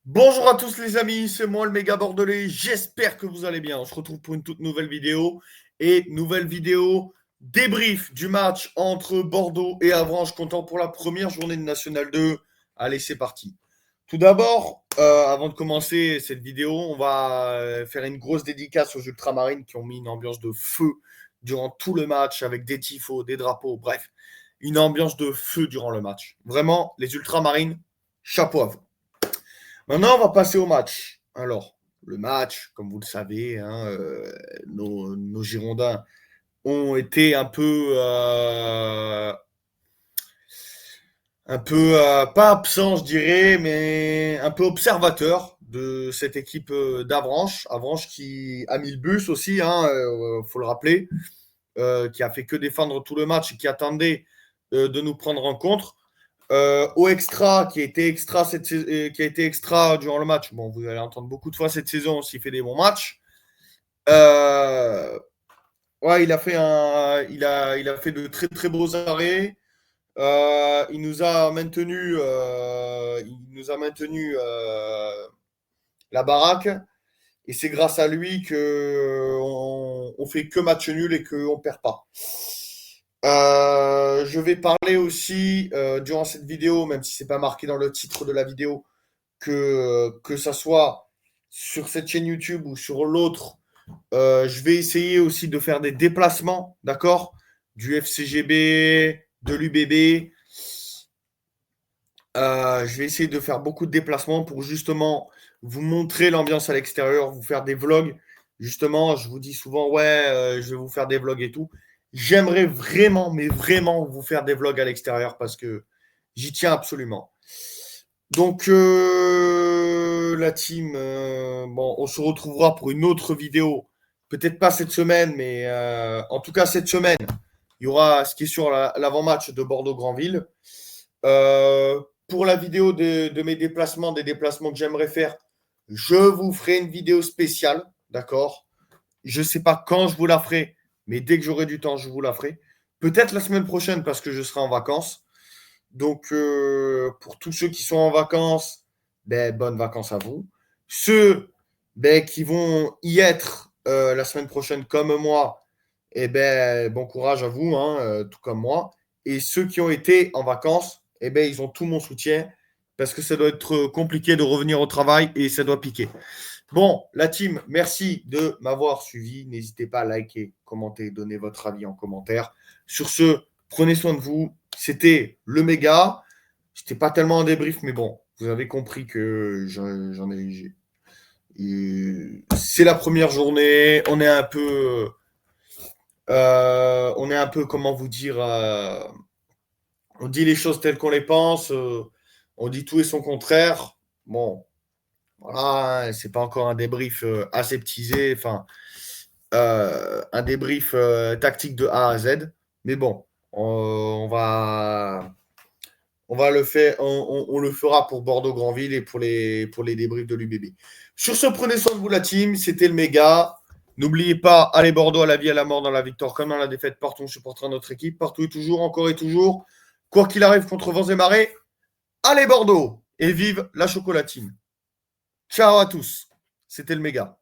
Bonjour à tous les amis, c'est moi le méga bordelais, j'espère que vous allez bien. On se retrouve pour une toute nouvelle vidéo débrief du match entre Bordeaux et Avranches comptant pour la première journée de National 2. Allez, c'est parti. Tout d'abord, avant de commencer cette vidéo, on va faire une grosse dédicace aux Ultramarines qui ont mis une ambiance de feu durant tout le match avec des tifos, des drapeaux, bref, une ambiance de feu durant le match. Vraiment, les Ultramarines, chapeau à vous. Maintenant, on va passer au match. Alors, le match, comme vous le savez, hein, nos Girondins ont été un peu pas absents, je dirais, mais un peu observateurs de cette équipe d'Avranches. Avranches qui a mis le bus aussi, hein, faut le rappeler, qui a fait que défendre tout le match et qui attendait de nous prendre en contre. Au extra, qui a été extra durant le match. Bon, vous allez entendre beaucoup de fois cette saison s'il fait des bons matchs. Euh, ouais, il a fait de très très beaux arrêts. Il nous a maintenu la baraque. Et c'est grâce à lui que on fait que match nul et qu'on perd pas. Je vais parler aussi durant cette vidéo, même si c'est pas marqué dans le titre de la vidéo, que ça soit sur cette chaîne YouTube ou sur l'autre, je vais essayer aussi de faire des déplacements, d'accord? Du FCGB, de l'UBB. Je vais essayer de faire beaucoup de déplacements pour justement vous montrer l'ambiance à l'extérieur, vous faire des vlogs. Justement, je vous dis souvent, ouais, je vais vous faire des vlogs et tout. J'aimerais vraiment, mais vraiment vous faire des vlogs à l'extérieur parce que j'y tiens absolument. Donc, la team, bon, on se retrouvera pour une autre vidéo. Peut-être pas cette semaine, mais en tout cas cette semaine, il y aura ce qui est sur l'avant-match de Bordeaux-Granville. Pour la vidéo de mes déplacements, des déplacements que j'aimerais faire, je vous ferai une vidéo spéciale, d'accord? Je ne sais pas quand je vous la ferai, mais dès que j'aurai du temps, je vous la ferai. Peut-être la semaine prochaine parce que je serai en vacances. Donc, pour tous ceux qui sont en vacances, ben, bonnes vacances à vous. Ceux ben, qui vont y être la semaine prochaine comme moi, eh ben, bon courage à vous, hein, tout comme moi. Et ceux qui ont été en vacances, eh ben, ils ont tout mon soutien parce que ça doit être compliqué de revenir au travail et ça doit piquer. Bon, la team, merci de m'avoir suivi. N'hésitez pas à liker, commenter, donner votre avis en commentaire. Sur ce, prenez soin de vous. C'était le méga. C'était pas tellement un débrief, mais bon, vous avez compris que j'en ai. C'est la première journée. On est un peu, comment vous dire, on dit les choses telles qu'on les pense. On dit tout et son contraire. Bon, voilà, c'est pas encore un débrief aseptisé, enfin, un débrief tactique de A à Z. Mais bon, on va le faire, on le fera pour Bordeaux-Granville et pour les débriefs de l'UBB. Sur ce, prenez soin de vous, la team. C'était le méga. N'oubliez pas, allez Bordeaux à la vie, à la mort, dans la victoire comme dans la défaite. Partout, on supportera notre équipe. Partout et toujours, encore et toujours. Quoi qu'il arrive contre vents et marées, allez Bordeaux et vive la chocolatine. Ciao à tous. C'était le méga.